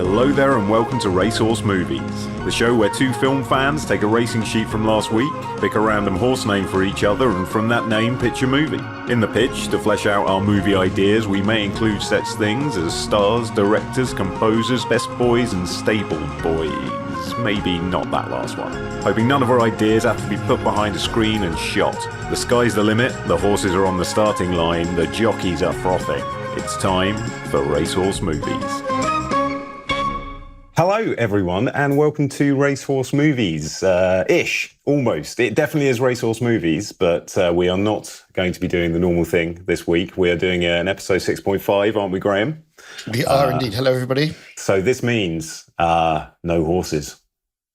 Hello there and welcome to Racehorse Movies, the show where two film fans take a racing sheet from last week, pick a random horse name for each other, and from that name pitch a movie. In the pitch, to flesh out our movie ideas, we may include such things as stars, directors, composers, best boys, and stable boys. Maybe not that last one. Hoping none of our ideas have to be put behind a screen and shot. The sky's the limit, the horses are on the starting line, the jockeys are frothing. It's time for Racehorse Movies. Hello, everyone, and welcome to Racehorse Movies. Almost. It definitely is Racehorse Movies, but we are not going to be doing the normal thing this week. We are doing an episode 6.5, aren't we, Graham? We are indeed. Hello, everybody. So this means no horses.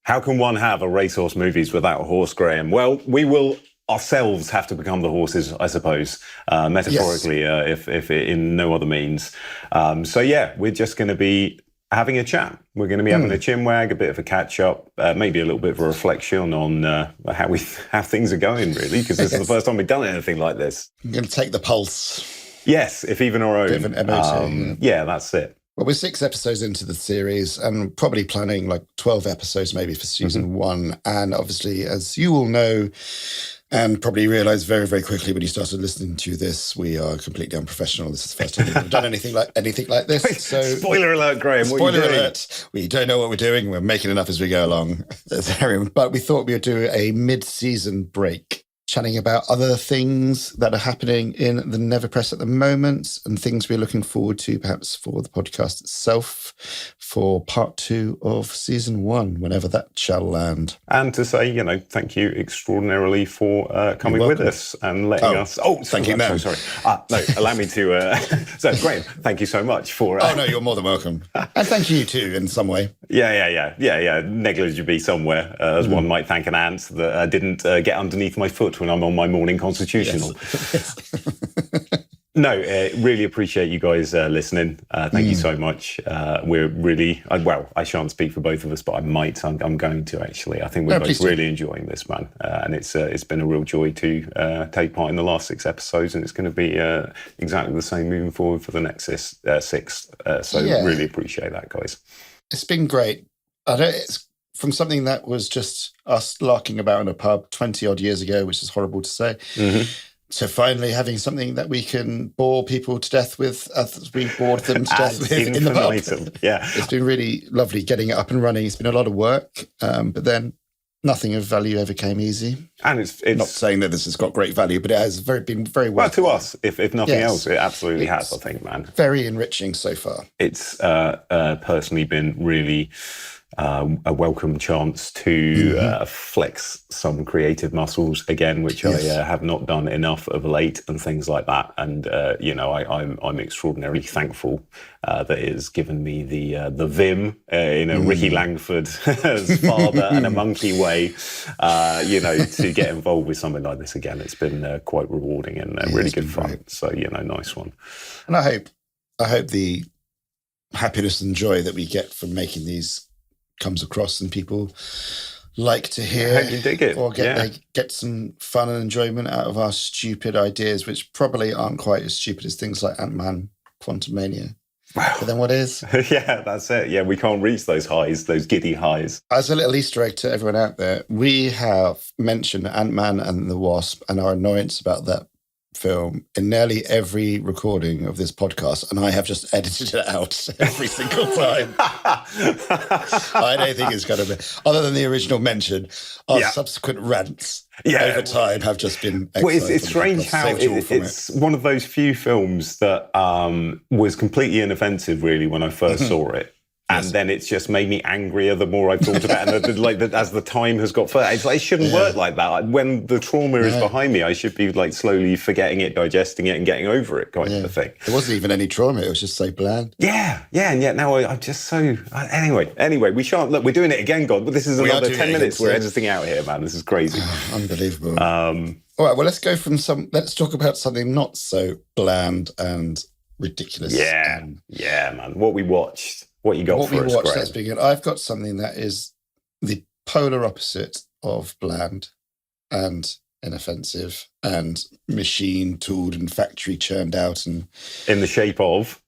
How can one have a Racehorse Movies without a horse, Graham? Well, we will ourselves have to become the horses, I suppose, metaphorically, yes. if in no other means. So yeah, we're just going to be having a chat. We're going to be having a chinwag, a bit of a catch-up, maybe a little bit of a reflection on how things are going, really, because this is the first time we've done anything like this. I'm going to take the pulse. Yes, if even our own. Bit of an MOT, yeah, that's it. Well, we're 6 episodes into the series and probably planning like 12 episodes maybe for season 1. And obviously, as you all know, and probably realised very, very quickly when you started listening to this, we are completely unprofessional. This is the first time we've ever done anything like this. So, spoiler alert, Graham. Spoiler alert. We don't know what we're doing. We're making it up as we go along. But we thought we would do a mid-season break, chatting about other things that are happening in the NeverPress at the moment and things we're looking forward to perhaps for the podcast itself for part 2 of season 1, whenever that shall land. And to say, thank you extraordinarily for coming with us and letting us... Oh, thank you, ma'am. Sorry. No, allow me to... So, Graham, thank you so much for... Oh, no, you're more than welcome. And thank you too, in some way. Yeah. Negligibly somewhere, as one might thank an ant that didn't get underneath my foot when I'm on my morning constitutional. Yes. No, really appreciate you guys listening. Thank you so much. We're really, I shan't speak for both of us, but I might. I'm going to, actually. I think we're both really enjoying this, man. And it's been a real joy to take part in the last 6 episodes, and it's going to be exactly the same moving forward for the next 6. Really appreciate that, guys. It's been great. It's from something that was just us larking about in a pub 20 odd years ago, which is horrible to say, to finally having something that we can bore people to death with as we bored them to death with in the pub. Yeah. It's been really lovely getting it up and running. It's been a lot of work, but then nothing of value ever came easy. And it's not saying that this has got great value, but it has been very well. Well, to us, if nothing else, it absolutely has, I think, man. Very enriching so far. It's personally been really... a welcome chance to flex some creative muscles again, which I have not done enough of late, and things like that. And I'm extraordinarily thankful that it has given me the vim in a Ricky Langford's father and a monkey way, to get involved with something like this again. It's been quite rewarding and really good fun. Great. So nice one. And I hope the happiness and joy that we get from making these comes across and people like to hear you dig it. Or get some fun and enjoyment out of our stupid ideas, which probably aren't quite as stupid as things like Ant-Man, Quantumania. Wow. But then what is? Yeah, that's it. Yeah, we can't reach those highs, those giddy highs. As a little Easter egg to everyone out there, we have mentioned Ant-Man and the Wasp and our annoyance about that film in nearly every recording of this podcast, and I have just edited it out every single time. I don't think it's going to be, other than the original mention, our subsequent rants over time have just been excellent. Well, it's strange how it's one of those few films that was completely inoffensive, really, when I first saw it. And then it's just made me angrier the more I've thought about it. And as the time has got further, it's like, it shouldn't work like that. When the trauma is behind me, I should be slowly forgetting it, digesting it, and getting over it, kind of a thing. There wasn't even any trauma; it was just so bland. Yeah, and yet now I'm just so. Anyway, we shan't look. We're doing it again, God. But this is another 10 minutes we're editing out here, man. This is crazy. Unbelievable. All right, well, let's talk about something not so bland and ridiculous. Yeah, man. What we watched. What you got for us, Greg? Let's begin. I've got something that is the polar opposite of bland and inoffensive and machine tooled and factory churned out, and in the shape of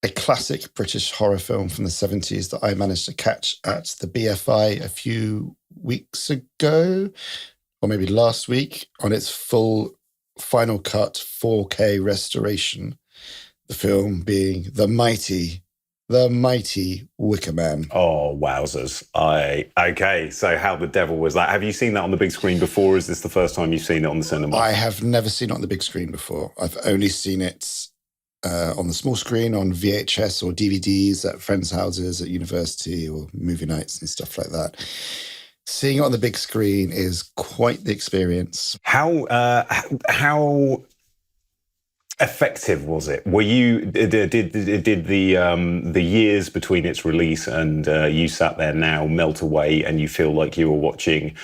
a classic British horror film from the 70s that I managed to catch at the BFI a few weeks ago, or maybe last week, on its full final cut 4K restoration. The film being the mighty Wicker Man. Oh, wowzers. Okay, so how the devil was that? Have you seen that on the big screen before? Or is this the first time you've seen it on the cinema? I have never seen it on the big screen before. I've only seen it on the small screen, on VHS or DVDs at friends' houses at university or movie nights and stuff like that. Seeing it on the big screen is quite the experience. How effective was it? Were you did the years between its release and you sat there now melt away and you feel like you were watching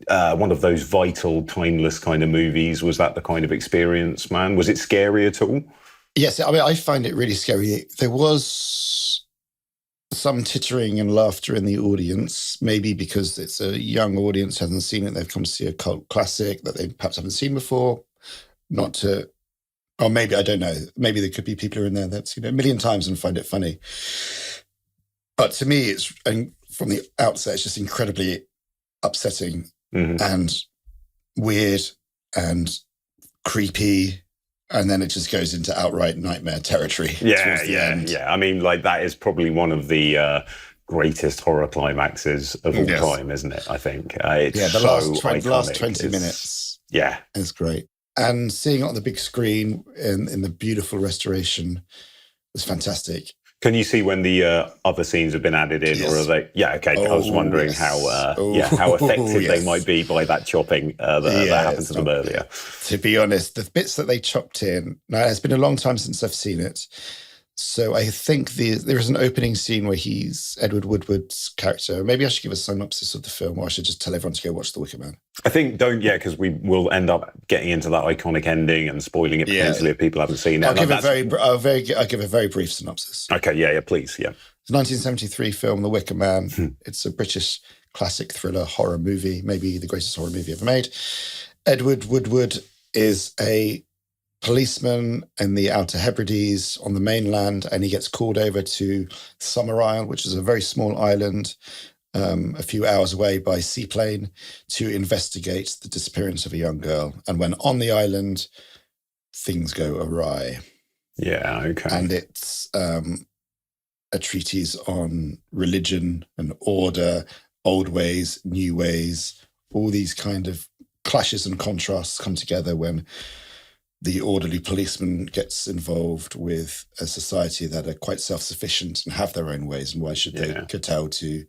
one of those vital, timeless kind of movies? Was that the kind of experience, man? Was it scary at all? Yes, I mean, I find it really scary. There was some tittering and laughter in the audience, maybe because it's a young audience, hasn't seen it. They've come to see a cult classic that they perhaps haven't seen before. Or maybe, I don't know, maybe there could be people who are in there that's seen it a million times and find it funny. But to me, and from the outset, it's just incredibly upsetting and weird and creepy. And then it just goes into outright nightmare territory. Yeah. I mean, like, that is probably one of the greatest horror climaxes of all time, isn't it? I think. It's the last 20 It's, minutes. Yeah. It's great. And seeing it on the big screen in the beautiful restoration was fantastic. Can you see when the other scenes have been added in, or are they? Yeah, okay. I was wondering how effective they might be by that chopping that happened to them earlier. To be honest, the bits that they chopped in. Now, it's been a long time since I've seen it, so I think there is an opening scene where he's Edward Woodward's character. Maybe I should give a synopsis of the film, or I should just tell everyone to go watch The Wicker Man. I think don't, because we will end up getting into that iconic ending and spoiling it potentially if people haven't seen it. I'll give a very brief synopsis. Okay, please, yeah. It's a 1973 film, The Wicker Man. It's a British classic thriller horror movie, maybe the greatest horror movie ever made. Edward Woodward is a policeman in the Outer Hebrides on the mainland, and he gets called over to Summer Isle, which is a very small island a few hours away by seaplane, to investigate the disappearance of a young girl. And when on the island, things go awry. Yeah, okay. And it's a treatise on religion and order, old ways, new ways. All these kind of clashes and contrasts come together when the orderly policeman gets involved with a society that are quite self-sufficient and have their own ways, and why should they kowtow to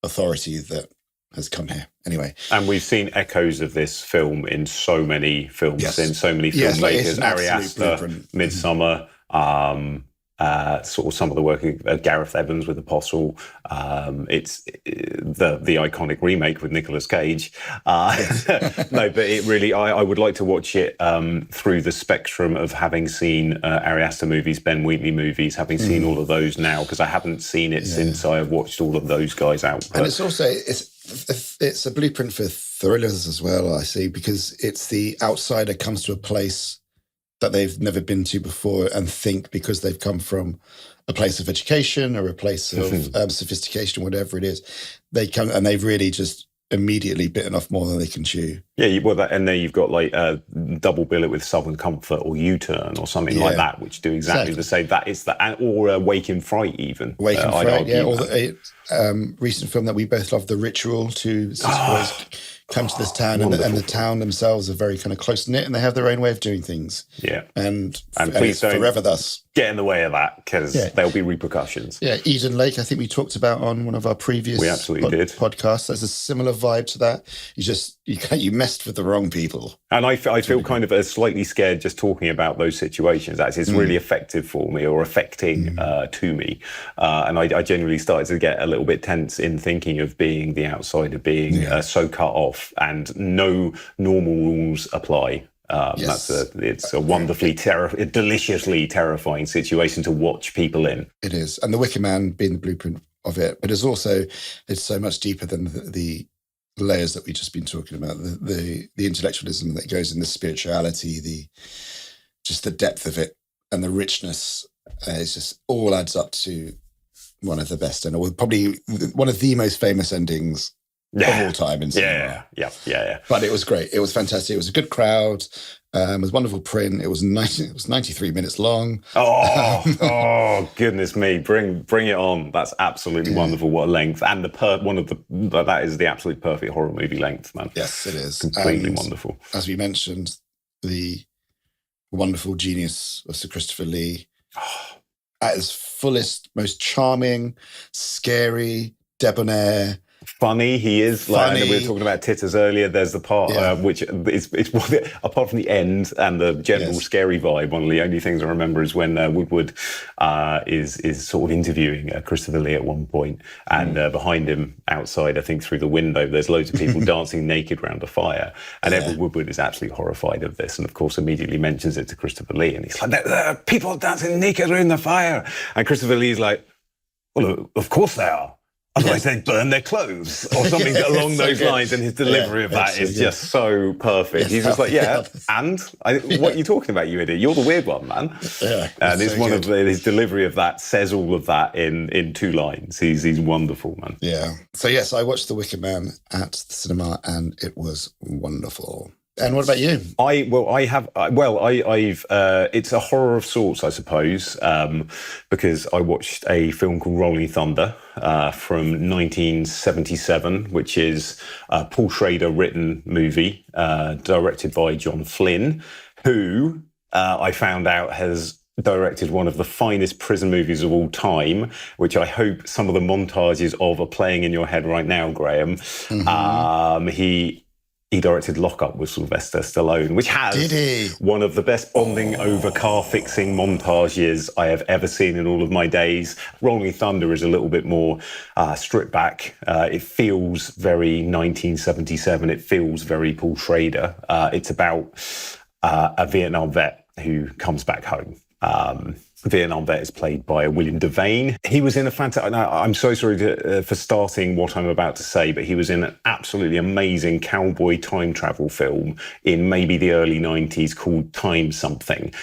authority that has come here anyway? And we've seen echoes of this film in so many films, in so many filmmakers. Ari Aster, Midsummer, sort of some of the work of Gareth Evans with Apostle. It's the iconic remake with Nicolas Cage. No, but it really, I would like to watch it through the spectrum of having seen Ari Aster movies, Ben Wheatley movies, having seen all of those now, because I haven't seen it since I have watched all of those guys out. And it's also, it's a blueprint for thrillers as well, I see, because it's the outsider comes to a place that they've never been to before and think, because they've come from a place of education or a place of sophistication, whatever it is, they come and they've really just immediately bitten off more than they can chew. Yeah, and then you've got like double bill it with Southern Comfort or U-Turn or something like that, which do exactly the same. That is or Wake in Fright even. Wake in Fright, or the recent film that we both love, The Ritual, to come to this town, and the town themselves are very kind of close-knit, and they have their own way of doing things. Yeah. And please don't forever thus. Get in the way of that, because there'll be repercussions. Yeah, Eden Lake, I think we talked about on one of our previous podcasts. There's a similar vibe to that. You messed with the wrong people. And I feel kind of slightly scared just talking about those situations. It's really effective for me, or affecting to me. And I genuinely started to get a little bit tense in thinking of being the outsider, being so cut off, and no normal rules apply. It's a wonderfully, deliciously terrifying situation to watch people in. It is. And The Wicker Man being the blueprint of it. But it's so much deeper than the layers that we've just been talking about. The intellectualism that goes in, the spirituality, the depth of it. and the richness is just all adds up to one of the best, and probably one of the most famous endings of all time in cinema. Yeah. But it was great. It was fantastic. It was a good crowd. It was wonderful print. It was 93 minutes long. Oh, goodness me! Bring it on. That's absolutely wonderful. What a length! And that is the absolute perfect horror movie length, man. Yes, it is Completely wonderful. As we mentioned, the wonderful genius of Sir Christopher Lee at his fullest, most charming, scary, debonair. Funny, he is. Like, we were talking about titters earlier. There's the part which it's apart from the end and the general scary vibe. One of the only things I remember is when Woodward is sort of interviewing Christopher Lee at one point, and behind him, outside, I think through the window, there's loads of people dancing naked around a fire, and Edward Woodward is absolutely horrified of this, and of course immediately mentions it to Christopher Lee, and he's like, "There are people dancing naked around the fire," and Christopher Lee's like, "Well, of course they are. Otherwise they'd burn their clothes," or something along those lines. And his delivery of that is just so perfect. He's just like, what are you talking about, you idiot? You're the weird one, man. Yeah, and it's one of his delivery of that says all of that in 2 lines. He's wonderful, man. Yeah. So yes, I watched The Wicker Man at the cinema, and it was wonderful. And what about you? It's a horror of sorts, I suppose, because I watched a film called Rolling Thunder from 1977, which is a Paul Schrader written movie directed by John Flynn, who I found out has directed one of the finest prison movies of all time, which I hope some of the montages of are playing in your head right now, Graham. Mm-hmm. He directed Lock Up with Sylvester Stallone, which has one of the best bonding over car fixing montages I have ever seen in all of my days. Rolling Thunder is a little bit more stripped back. It feels very 1977. It feels very Paul Schrader. It's about a Vietnam vet who comes back home. Vietnam vet is played by William Devane. He was in a fantastic... Now, I'm so sorry for starting what I'm about to say, but he was in an absolutely amazing cowboy time travel film in maybe the early 90s called Time Something.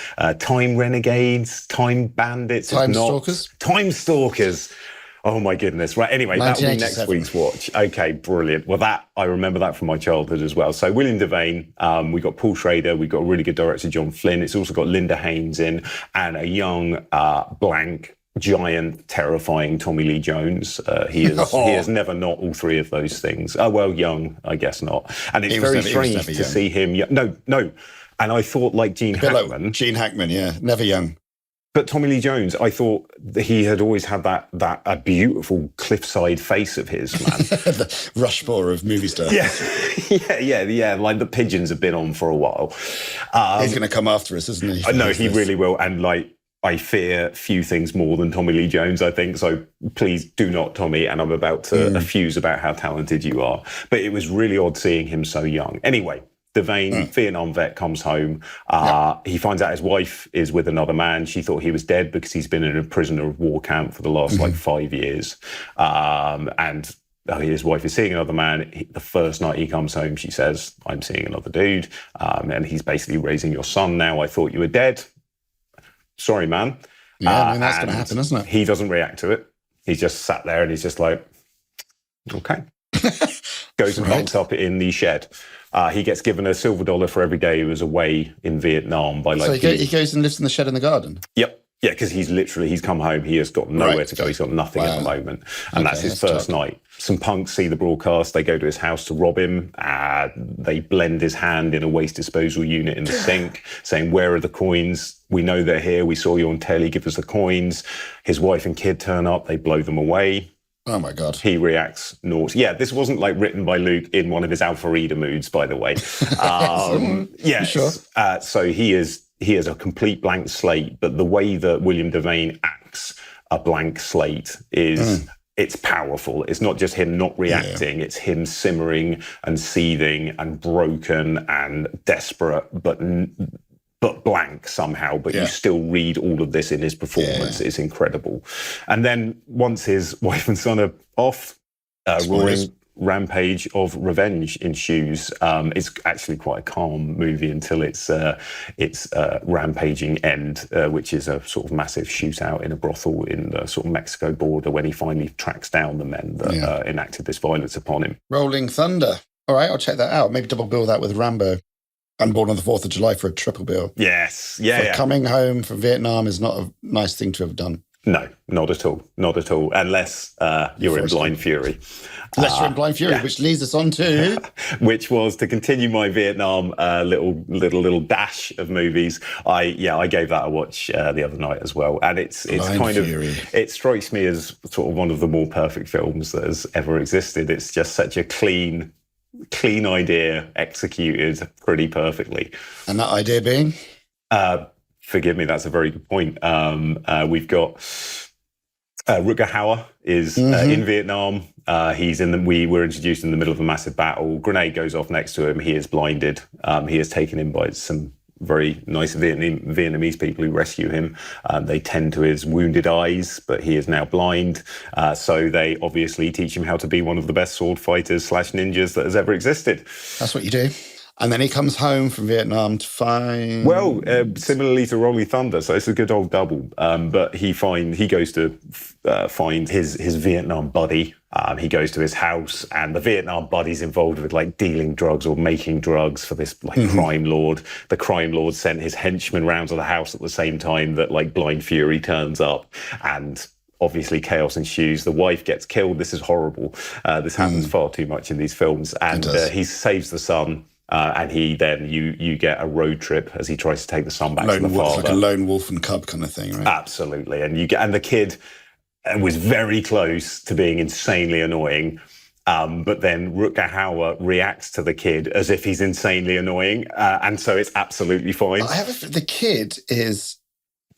Time Renegades, Time Bandits... Time Stalkers? Time Stalkers. Oh, my goodness. Right, anyway, that will be next week's watch. Okay, brilliant. Well, I remember that from my childhood as well. So William Devane, we got Paul Schrader, we got a really good director, John Flynn. It's also got Linda Haynes in, and a young, blank, giant, terrifying Tommy Lee Jones. He has never not all 3 of those things. Oh, well, young, I guess not. And it's very strange to see him... No. And I thought, like Gene Hackman... Like Gene Hackman, never young. But Tommy Lee Jones, I thought that he had always had that beautiful cliffside face of his, man. The Rushmore of movie stars. Yeah. Like the Pigeons have been on for a while. He's going to come after us, isn't he? No, he really will. And like, I fear few things more than Tommy Lee Jones, I think. So please do not, Tommy. And I'm about to effuse about how talented you are. But it was really odd seeing him so young. Anyway. Devane, Vietnam vet, comes home. He finds out his wife is with another man. She thought he was dead because he's been in a prisoner of war camp for the last 5 years. And his wife is seeing another man. The first night he comes home, she says, "I'm seeing another dude. And he's basically raising your son now. I thought you were dead. Sorry, man." Yeah, I mean, that's going to happen, isn't it? He doesn't react to it. He's just sat there and he's just like, okay. Goes and hunks up in the shed. He gets given a silver dollar for every day he was away in Vietnam. So he goes and lives in the shed in the garden? Yep. Yeah, because he's come home. He has got nowhere to go. He's got nothing at the moment. And that's his first night. Some punks see the broadcast. They go to his house to rob him. They blend his hand in a waste disposal unit in the sink, saying, "Where are the coins? We know they're here. We saw you on telly. Give us the coins." His wife and kid turn up. They blow them away. Oh, my God. He reacts naught. Yeah, this wasn't like written by Luke in one of his Alpha Reader moods, by the way. Yes. Sure. So he is a complete blank slate, but the way that William Devane acts a blank slate is... It's powerful. It's not just him not reacting. It's him simmering and seething and broken and desperate, but blank somehow. But you still read all of this in his performance. It's incredible. And then once his wife and son are off, rampage of revenge ensues. It's actually quite a calm movie until its rampaging end, which is a sort of massive shootout in a brothel in the sort of Mexico border when he finally tracks down the men that enacted this violence upon him. Rolling Thunder. All right, I'll check that out. Maybe double bill that with Rambo. And Born on the 4th of July for a triple bill. Yes. Coming home from Vietnam is not a nice thing to have done. No, not at all. Not at all. Unless you're in Blind Fury. Unless you're in Blind Fury, which leads us on to... which was to continue my Vietnam little dash of movies. I gave that a watch the other night as well. And it's kind Fury. It strikes me as sort of one of the more perfect films that has ever existed. It's just such a clean idea executed pretty perfectly. And that idea being? Forgive me, that's a very good point. We've got Rutger Hauer is in Vietnam. We were introduced in the middle of a massive battle. Grenade goes off next to him. He is blinded. He is taken in by some very nice Vietnamese people who rescue him. They tend to his wounded eyes, but he is now blind. So they obviously teach him how to be one of the best sword fighters / ninjas that has ever existed. That's what you do. And then he comes home from Vietnam to find... Well, similarly to Rolling Thunder, so it's a good old double. But he goes to find his Vietnam buddy. He goes to his house, and the Vietnam buddy's involved with like dealing drugs or making drugs for this crime lord. The crime lord sent his henchmen round to the house at the same time that like Blind Fury turns up, and obviously chaos ensues. The wife gets killed. This is horrible. This happens far too much in these films, and he saves the son. And he then you get a road trip as he tries to take the son back to the father. It's like a lone wolf and cub kind of thing, right? Absolutely, and the kid was very close to being insanely annoying, but then Rutger Hauer reacts to the kid as if he's insanely annoying, and so it's absolutely fine. The kid is.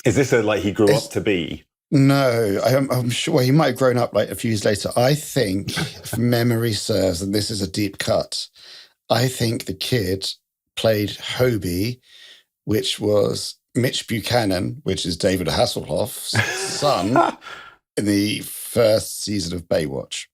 Is this like he grew up to be? No, I'm sure he might have grown up like a few years later. I think, if memory serves, and this is a deep cut, I think the kid played Hobie, which was Mitch Buchanan, which is David Hasselhoff's son, in the first season of Baywatch.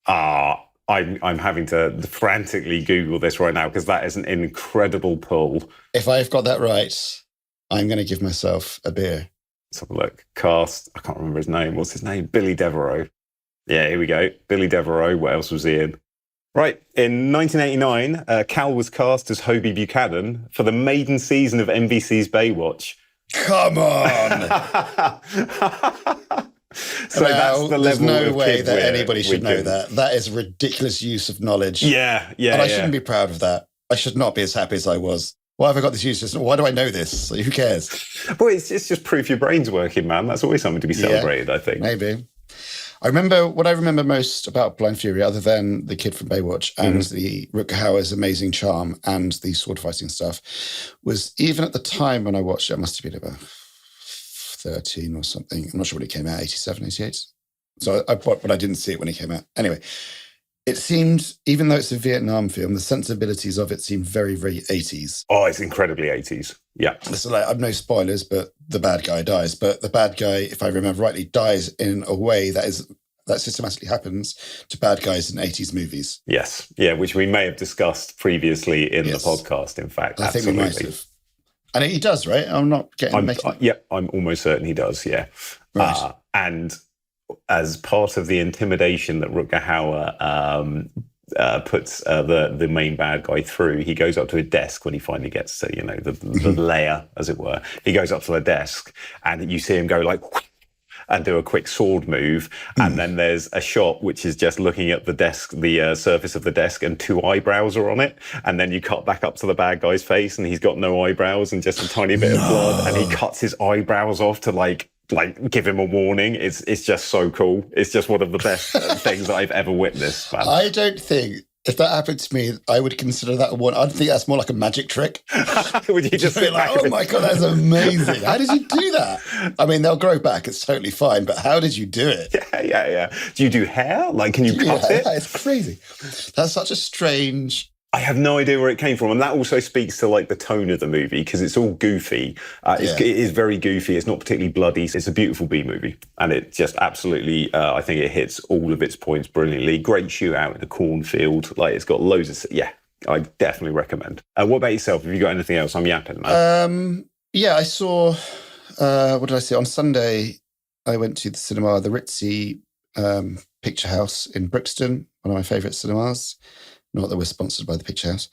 I'm having to frantically Google this right now because that is an incredible pull. If I've got that right, I'm going to give myself a beer. Let's have a look. Cast, I can't remember his name. What's his name? Billy Devereaux. Yeah, here we go. Billy Devereaux. What else was he in? Right, in 1989, Cal was cast as Hobie Buchanan for the maiden season of NBC's Baywatch. Come on! So that's the level there's no of way kid that anybody should know that. That is ridiculous use of knowledge. Yeah. And I shouldn't be proud of that. I should not be as happy as I was. Why have I got this use? Why do I know this? Who cares? Well, it's just proof your brain's working, man. That's always something to be celebrated, I think. Maybe. What I remember most about Blind Fury, other than the kid from Baywatch and the Rutger Hauer's amazing charm and the sword fighting stuff, was even at the time when I watched it, I must have been about 13 or something. I'm not sure when it came out, 87, 88. So but I didn't see it when it came out. Anyway, it seemed, even though it's a Vietnam film, the sensibilities of it seemed very, very 80s. Oh, it's incredibly 80s. Yeah. So like, I've no spoilers, but the bad guy dies. But the bad guy, if I remember rightly, dies in a way that systematically happens to bad guys in 80s movies. Yes. Yeah, which we may have discussed previously in the podcast, in fact. I think we might have. And he does, right? I'm not getting... I'm almost certain he does, yeah. Right. And as part of the intimidation that Rutger Hauer puts the main bad guy through, he goes up to a desk when he finally gets to, the lair, as it were. He goes up to the desk and you see him go like... and do a quick sword move. And then there's a shot which is just looking at the desk, the surface of the desk, and 2 eyebrows are on it. And then you cut back up to the bad guy's face and he's got no eyebrows and just a tiny bit of blood. And he cuts his eyebrows off to like give him a warning. It's just so cool. It's just one of the best things that I've ever witnessed, man. I don't think... If that happened to me, I would consider that one. I'd think that's more like a magic trick. Would you just sit like, oh my God, that's amazing. How did you do that? I mean, they'll grow back. It's totally fine. But how did you do it? Yeah. Do you do hair? Like, can you cut it? It's crazy. That's such a strange... I have no idea where it came from, and that also speaks to like the tone of the movie because it's all goofy. It is very goofy. It's not particularly bloody. It's a beautiful B movie, and it just absolutely, I think it hits all of its points brilliantly. Great shootout in the cornfield. Like it's got loads of I definitely recommend. What about yourself? Have you got anything else? I'm yapping, man. I saw. What did I see on Sunday? I went to the cinema, the Ritzy Picture House in Brixton, one of my favourite cinemas. Not that we're sponsored by the Picture House.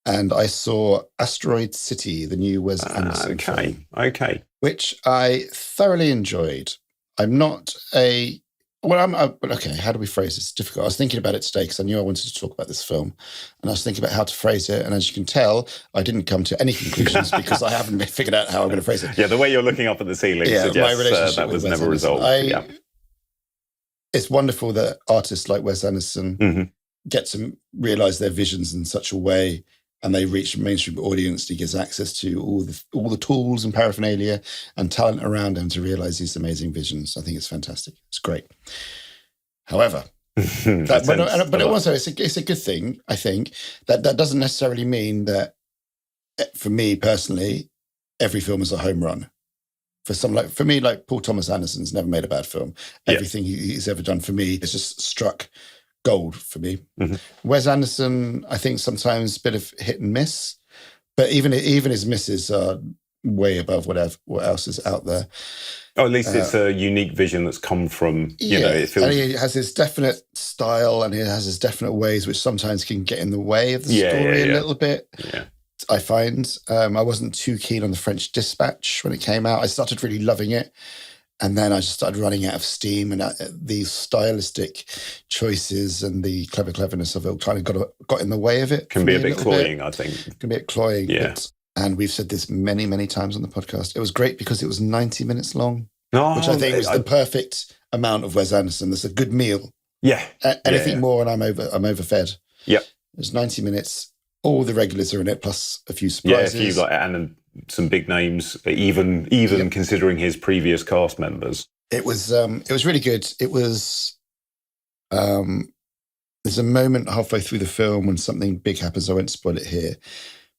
And I saw Asteroid City, the new Wes Anderson film. Okay. Which I thoroughly enjoyed. I'm not a... okay, how do we phrase this? It's difficult. I was thinking about it today because I knew I wanted to talk about this film. And I was thinking about how to phrase it. And as you can tell, I didn't come to any conclusions because I haven't figured out how I'm going to phrase it. Yeah, the way you're looking up at the ceiling suggests that was never resolved. It's wonderful that artists like Wes Anderson get to realise their visions in such a way and they reach a mainstream audience. He gives access to all the tools and paraphernalia and talent around him to realise these amazing visions. I think it's fantastic. It's great. However, it's a good thing, I think. That doesn't necessarily mean that, for me personally, every film is a home run. For me, Paul Thomas Anderson's never made a bad film. Everything he's ever done for me has just struck gold for me. Wes Anderson, I think sometimes a bit of hit and miss, but even his misses are way above what else is out there. Oh, at least it's a unique vision that's come from, it feels... And he has his definite style and he has his definite ways, which sometimes can get in the way of the story a little bit. Yeah. I find I wasn't too keen on The French Dispatch when it came out. I started really loving it. And then I just started running out of steam, and these stylistic choices and the cleverness of it kind of got in the way of it. Can be a bit cloying, I think. Can be a bit cloying. Yeah. And we've said this many, many times on the podcast. It was great because it was 90 minutes long, which I think was the perfect amount of Wes Anderson. That's a good meal. Yeah. Anything more, and I'm overfed. Yeah. There's 90 minutes. All the regulars are in it, plus a few surprises. Yeah, a few and some big names, even considering his previous cast members. It was really good. It was there's a moment halfway through the film when something big happens. I won't spoil it here,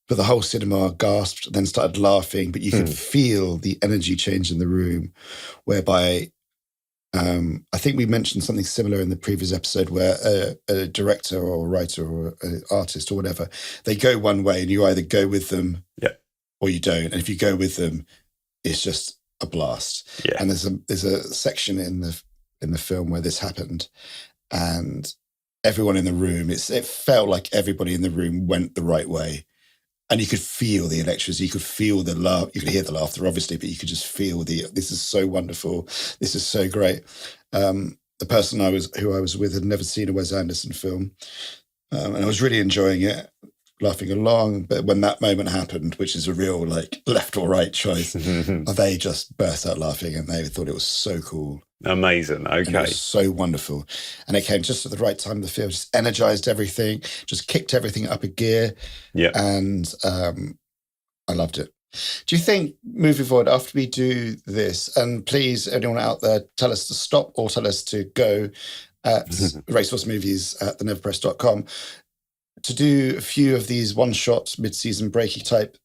but the whole cinema gasped, then started laughing. But you could feel the energy change in the room, whereby I think we mentioned something similar in the previous episode where a director or a writer or an artist or whatever, they go one way and you either go with them or you don't. And if you go with them, it's just a blast. Yeah. And there's a section in the film where this happened, and everyone in the room, it felt like everybody in the room went the right way. And you could feel the electricity, you could feel the laugh, you could hear the laughter, obviously, but you could just feel this is so wonderful, this is so great. The person who I was with had never seen a Wes Anderson film, and I was really enjoying it, laughing along. But when that moment happened, which is a real left or right choice, they just burst out laughing, and they thought it was so cool. Amazing. Okay. And it was so wonderful. And it came just at the right time of the film, just energized everything, just kicked everything up a gear. Yeah. And I loved it. Do you think, moving forward, after we do this, and please, anyone out there, tell us to stop or tell us to go at Racehorse Movies at TheNeverPress.com, to do a few of these one-shot, mid-season breaky type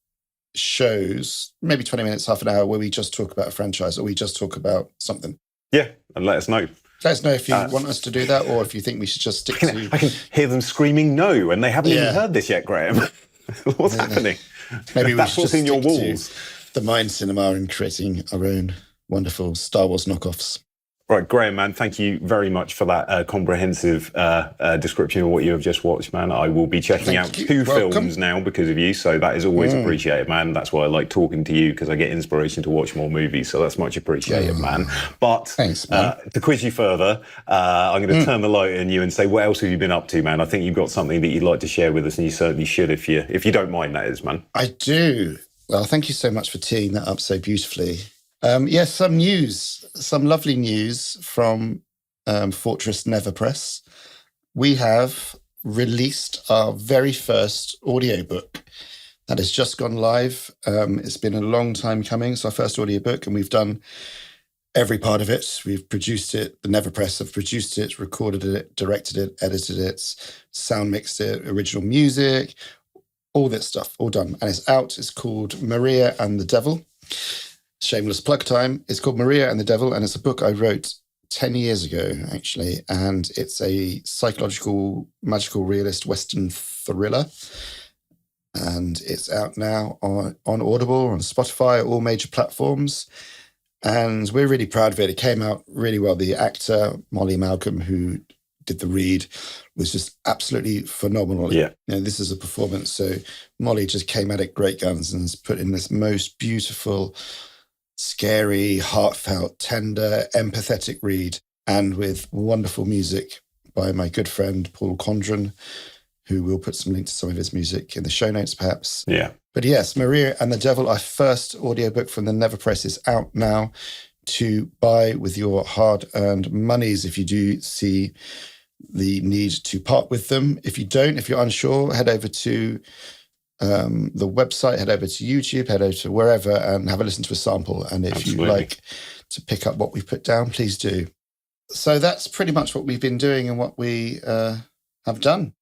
shows, maybe 20 minutes, half an hour, where we just talk about a franchise or we just talk about something? Yeah, and let us know. Let us know if you want us to do that, or if you think we should just stick to... I can hear them screaming no, and they haven't even heard this yet, Graham. What's happening? Maybe that's what's in your walls. The Mind Cinema and creating our own wonderful Star Wars knockoffs. Right, Graham, man, thank you very much for that comprehensive description of what you have just watched, man. I will be checking out two films now because of you, so that is always appreciated, man. That's why I like talking to you, because I get inspiration to watch more movies, so that's much appreciated, man. But thanks, man. To quiz you further, I'm going to turn the light on you and say, what else have you been up to, man? I think you've got something that you'd like to share with us, and you certainly should if you don't mind, that is, man. I do. Well, thank you so much for teeing that up so beautifully. Yes, some lovely news from Fortress NeverPress. We have released our very first audiobook that has just gone live. It's been a long time coming. It's our first audiobook, and we've done every part of it. We've produced it. The NeverPress have produced it, recorded it, directed it, edited it, sound mixed it, original music, all that stuff, all done. And it's out. It's called Maria and the Devil. Shameless plug time. It's called Maria and the Devil, and it's a book I wrote 10 years ago, actually. And it's a psychological, magical, realist Western thriller. And it's out now on Audible, on Spotify, all major platforms. And we're really proud of it. It came out really well. The actor, Molly Malcolm, who did the read, was just absolutely phenomenal. Yeah. This is a performance. So Molly just came at it great guns and has put in this most beautiful, scary, heartfelt, tender, empathetic read, and with wonderful music by my good friend, Paul Condren, who will put some links to some of his music in the show notes, perhaps. Yeah. But yes, Maria and the Devil, our first audiobook from the NeverPress, is out now to buy with your hard-earned monies if you do see the need to part with them. If you don't, if you're unsure, head over to the website, head over to YouTube, head over to wherever and have a listen to a sample. And if Absolutely. you like to pick up what we put down, please do. So that's pretty much what we've been doing and what we have done.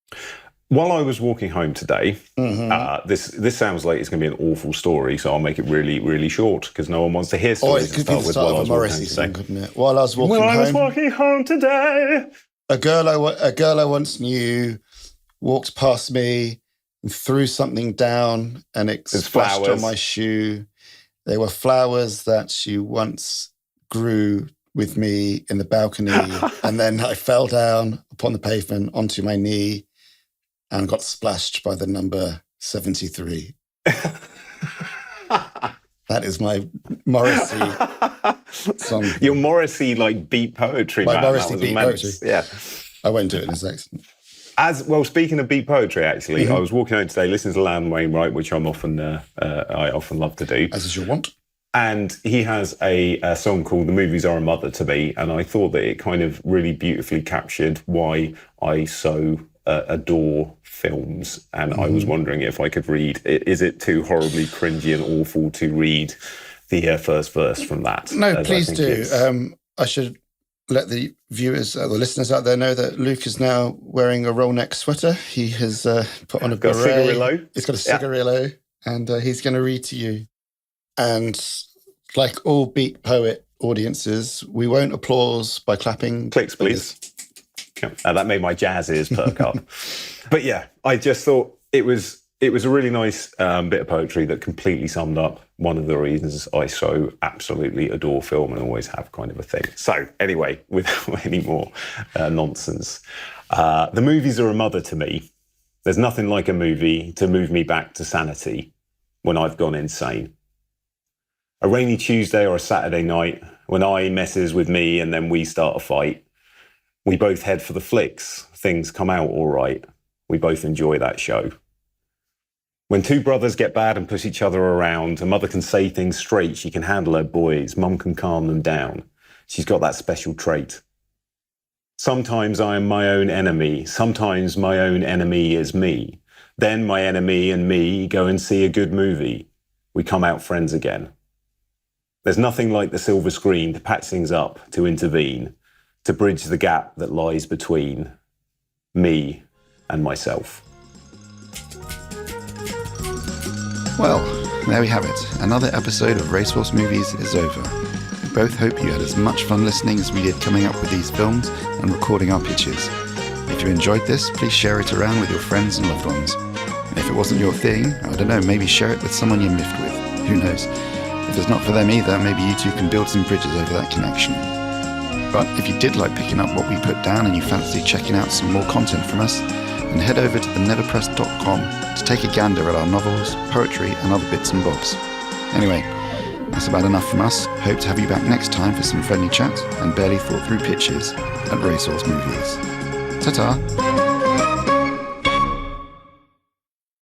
While I was walking home today, this sounds like it's going to be an awful story, so I'll make it really, really short because no one wants to hear stories. It could be the start of a Morrissey song, couldn't it? While I was walking home today, a girl I once knew walked past me and threw something down, and it splashed on my shoe. They were flowers that she once grew with me in the balcony, and then I fell down upon the pavement onto my knee and got splashed by the number 73. That is my Morrissey song. Your Morrissey beat poetry. My Morrissey beat poetry. Yeah, I won't do it in this accent. As well, speaking of beat poetry, actually, I was walking home today, listening to Lan Wainwright, which I often love to do, as is your want. And he has a song called "The Movies Are a Mother to Me," and I thought that it kind of really beautifully captured why I so adore films. And I was wondering if I could read. Is it too horribly cringy and awful to read the first verse from that? No, please do. I should let the viewers, the listeners out there know that Luke is now wearing a roll neck sweater. He has put on a beret. Cigarillo. He's got a cigarillo, and he's going to read to you. And like all beat poet audiences, we won't applause by clapping. Clicks, please. That made my jazz ears perk up. But yeah, I just thought it was a really nice bit of poetry that completely summed up one of the reasons I so absolutely adore film and always have kind of a thing. So anyway, without any more nonsense, the movies are a mother to me. There's nothing like a movie to move me back to sanity when I've gone insane. A rainy Tuesday or a Saturday night when I messes with me and then we start a fight. We both head for the flicks. Things come out all right. We both enjoy that show. When two brothers get bad and push each other around, a mother can say things straight. She can handle her boys. Mum can calm them down. She's got that special trait. Sometimes I am my own enemy. Sometimes my own enemy is me. Then my enemy and me go and see a good movie. We come out friends again. There's nothing like the silver screen to patch things up, to intervene, to bridge the gap that lies between me and myself. Well, there we have it. Another episode of Racehorse Movies is over. We both hope you had as much fun listening as we did coming up with these films and recording our pitches. If you enjoyed this, please share it around with your friends and loved ones. And if it wasn't your thing, I don't know, maybe share it with someone you miffed with. Who knows? If it's not for them either, maybe you two can build some bridges over that connection. But if you did like picking up what we put down and you fancy checking out some more content from us, then head over to TheNeverPress.com to take a gander at our novels, poetry and other bits and bobs. Anyway, that's about enough from us. Hope to have you back next time for some friendly chat and barely thought through pitches at Racehorse Movies. Ta-ta!